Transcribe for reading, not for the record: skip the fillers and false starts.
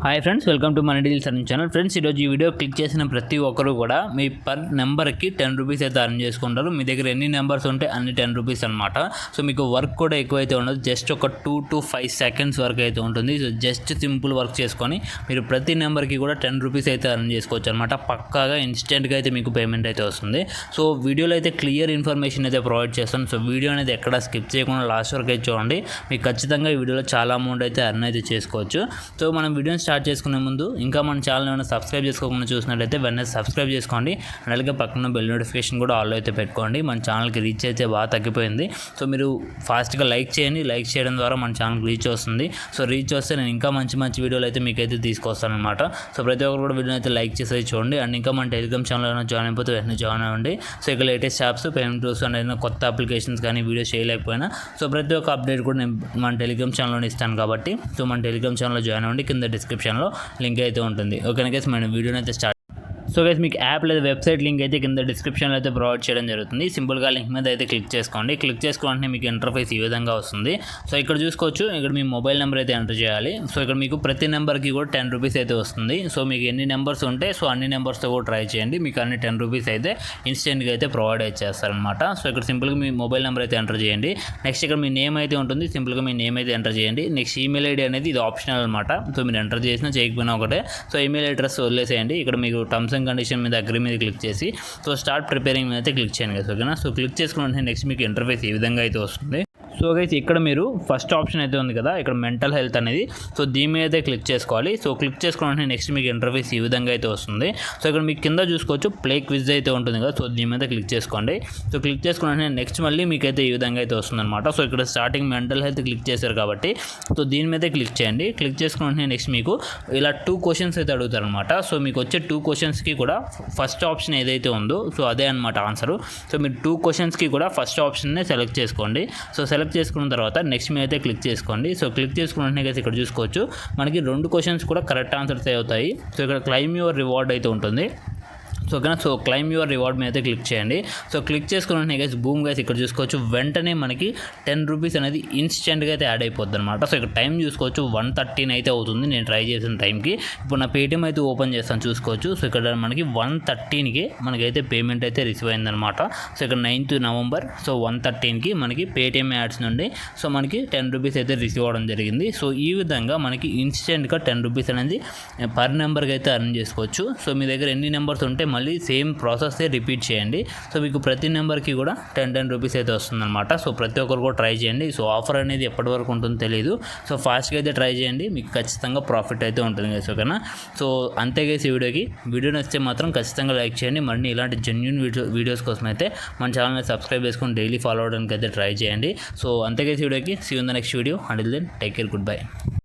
Hi friends, welcome to మన deals earning channel. Friends, ఈరోజు ఈ వీడియో క్లిక్ చేసిన ప్రతి ఒక్కరు కూడా మీ పర్ నెంబర్కి 10 రూపీస్ అయితే అర్న్ చేసుకుంటారు. మీ దగ్గర ఎన్ని నెంబర్స్ ఉంటే అన్ని 10 రూపీస్ అనమాట. సో మీకు వర్క్ కూడా ఎక్కువైతే ఉండదు, జస్ట్ ఒక 2 to 5 seconds వరకు అయితే ఉంటుంది. సో జస్ట్ సింపుల్ వర్క్ చేసుకొని మీరు ప్రతి నెంబర్కి కూడా 10 రూపీస్ అయితే అర్న్ చేసుకోవచ్చు అనమాట. పక్కాగా ఇన్స్టెంట్గా అయితే మీకు పేమెంట్ అయితే వస్తుంది. సో వీడియోలో అయితే క్లియర్ ఇన్ఫర్మేషన్ అయితే ప్రొవైడ్ చేస్తాను. సో వీడియో అనేది ఎక్కడ స్కిప్ చేయకుండా లాస్ట్ వరకు అయితే చూడండి. మీకు ఖచ్చితంగా ఈ వీడియోలో చాలా అమౌంట్ అయితే అర్న్ అయితే చేసుకోవచ్చు. సో మనం వీడియోని స్టార్ట్ చేసుకునే ముందు ఇంకా మన ఛానల్ ఏమైనా సబ్స్క్రైబ్ చేసుకోకుండా చూసినట్లయితే వెంటనే సబ్స్క్రైబ్ చేసుకోండి. అలాగే పక్కన బెల్ నోటిఫికేషన్ కూడా ఆల్ అయితే పెట్టుకోండి. మన ఛానల్కి రీచ్ అయితే బాగా తగ్గిపోయింది. సో మీరు ఫాస్ట్గా లైక్ చేయండి. లైక్ చేయడం ద్వారా మన ఛానల్కి రీచ్ వస్తుంది. సో రీచ్ వస్తే నేను ఇంకా మంచి మంచి వీడియోలు అయితే మీకైతే తీసుకొస్తాను అనమాట. సో ప్రతి ఒక్కరు కూడా వీడియోని అయితే లైక్ చేసి చూడండి. అండ్ ఇంకా మన టెలిగ్రామ్ ఛానల్ ఏమైనా జాయిన్ అయిపోతే వెంటనే జాయిన్ అవ్వండి. సో ఇక latest apps, payment tools and ఏదైనా కొత్త అప్లికేషన్స్ కానీ వీడియోస్ చేయలేకపోయినా సో ప్రతి ఒక్క అప్డేట్ కూడా నేను మన టెలిగ్రామ్ ఛానల్లో ఇస్తాను కాబట్టి సో మన టెలిగ్రామ్ ఛానల్లో జాయిన్ అవ్వండి. కింద డిస్క్రిప్షన్లో లింక్ అయితే ఉంటుంది. ఓకేనా గైస్, మన వీడియోని అయితే స్టార్ట్. సో గైస్, మీకు యాప్ లేదా వెబ్సైట్ లింక్ అయితే కింద డిస్క్రిప్షన్లో అయితే ప్రొవైడ్ చేయడం జరుగుతుంది. సింపుల్గా లింక్ మీద అయితే క్లిక్ చేసుకోండి. క్లిక్ చేసుకోవాలంటే మీకు ఇంటర్ఫేస్ ఈ విధంగా వస్తుంది. సో ఇక్కడ చూసుకోవచ్చు, ఇక్కడ మీ మొబైల్ నెంబర్ అయితే ఎంటర్ చేయాలి. సో ఇక్కడ మీకు ప్రతి నెంబర్కి కూడా 10 రూపీస్ అయితే వస్తుంది. సో మీకు ఎన్ని నెంబర్స్ ఉంటే సో అన్ని నెంబర్స్తో కూడా ట్రై చేయండి. మీకు అన్ని 10 రూపీస్ అయితే ఇన్స్టెంట్గా అయితే ప్రొవైడ్ అయితే చేస్తారనమాట. సో ఇక్కడ సింపుల్గా మీ మొబైల్ నెంబర్ అయితే ఎంటర్ చేయండి. నెక్స్ట్ ఇక్కడ మీ నేమ్ అయితే ఉంటుంది. సింపుల్గా మీ నేమ్ అయితే ఎంటర్ చేయండి. నెక్స్ట్ ఈమెయిల్ ఐడి అనేది ఇది ఆప్షనల్ అనమాట. సో మీరు ఎంటర్ చేసినా చేయకపోయినా ఒకటే. సో ఈమెయిల్ అడ్రస్ వదిలేసేయండి. ఇక్కడ మీకు టర్మ్స్ అండ్ కండిషన్ మీద అగ్రీ మీద క్లిక్ చేసి సో స్టార్ట్ ప్రిపేరింగ్ మీద అయితే క్లిక్ చేయండి కదా. ఓకేనా, సో క్లిక్ చేసుకున్న నెక్స్ట్ మీకు ఇంటర్ఫేస్ ఈ విధంగా అయితే వస్తుంది. సో గైస్, ఇక్కడ మీరు ఫస్ట్ ఆప్షన్ అయితే ఉంది కదా, ఇక్కడ మెంటల్ హెల్త్ అనేది. సో దీని మీద అయితే క్లిక్ చేసుకోవాలి. సో క్లిక్ చేసుకున్న నెక్స్ట్ మీకు ఇంటర్ఫేస్ ఈ విధంగా అయితే వస్తుంది. సో ఇక్కడ మీకు కింద చూసుకోవచ్చు ప్లే క్విజ్ అయితే ఉంటుంది కదా. సో దీని మీద క్లిక్ చేసుకోండి. సో క్లిక్ చేసుకున్న నెక్స్ట్ మళ్ళీ మీకైతే ఈ విధంగా అయితే వస్తుంది అనమాట. సో ఇక్కడ స్టార్టింగ్ మెంటల్ హెల్త్ క్లిక్ చేశారు కాబట్టి సో దీని మీద క్లిక్ చేయండి. క్లిక్ చేసుకున్న నెక్స్ట్ మీకు ఇలా 2 క్వశ్చన్స్ అయితే అడుగుతారు అనమాట. సో మీకు వచ్చే 2 క్వశ్చన్స్కి కూడా ఫస్ట్ ఆప్షన్ ఏదైతే ఉందో సో అదే అనమాట ఆన్సరు. సో మీరు 2 క్వశ్చన్స్కి కూడా ఫస్ట్ ఆప్షన్నే సెలెక్ట్ చేసుకోండి. సో సెలెక్ట్ చేసుకున్న తర్వాత నెక్స్ట్ మీద అయితే క్లిక్ చేసుకోండి. సో క్లిక్ చేసుకున్న ఇక్కడ చూసుకోవచ్చు మనకి 2 క్వశ్చన్స్ కూడా కరెక్ట్ ఆన్సర్స్ అవుతాయి. సో ఇక్కడ క్లైమ్ యువర్ రివార్డ్ అయితే ఉంటుంది. సో ఓకేనా, సో క్లైమ్ యువర్ రివార్డ్ మీద అయితే క్లిక్ చేయండి. సో క్లిక్ చేసుకున్న గైస్ బూమ్ గైస్ ఇక్కడ చూసుకోవచ్చు వెంటనే మనకి 10 రూపీస్ అనేది ఇన్స్టెంట్గా అయితే యాడ్ అయిపోద్ది అనమాట. సో ఇక్కడ టైం చూసుకోవచ్చు 1:13 అయితే అవుతుంది నేను ట్రై చేసిన టైంకి. ఇప్పుడు నా పేటిఎం అయితే ఓపెన్ చేస్తాను చూసుకోవచ్చు. సో ఇక్కడ మనకి 1:13కి మనకైతే పేమెంట్ అయితే రిసీవ్ అయిందనమాట. సో ఇక్కడ 9th November సో 1:13కి మనకి పేటిఎం యాడ్స్ నుండి సో మనకి 10 రూపీస్ అయితే రిసీవ్ అవ్వడం జరిగింది. సో ఈ విధంగా మనకి ఇన్స్టెంట్గా 10 రూపీస్ అనేది పర్ నెంబర్కి అయితే అర్న్ చేసుకోవచ్చు. సో మీ దగ్గర ఎన్ని నెంబర్స్ ఉంటే మళ్ళీ సేమ్ ప్రాసెస్ రిపీట్ చేయండి. సో మీకు ప్రతి నెంబర్కి కూడా 10 రూపీస్ అయితే వస్తుందన్నమాట. సో ప్రతి ఒక్కరు కూడా ట్రై చేయండి. సో ఆఫర్ అనేది ఎప్పటి వరకు ఉంటుందో తెలియదు. సో ఫాస్ట్గా అయితే ట్రై చేయండి, మీకు ఖచ్చితంగా ప్రాఫిట్ అయితే ఉంటుంది గైస్. ఓకేనా, సో అంతే గైస్ ఈ వీడియో నచ్చితే మాత్రం ఖచ్చితంగా లైక్ చేయండి. మళ్ళీ ఇలాంటి జెన్యూన్ వీడియోస్ కోసం అయితే మన ఛానల్ని సబ్స్క్రైబ్ చేసుకొని డైలీ ఫాలో అవడానికి అయితే ట్రై చేయండి. సో అంతే guys see you in the next video. Until then take care, good by.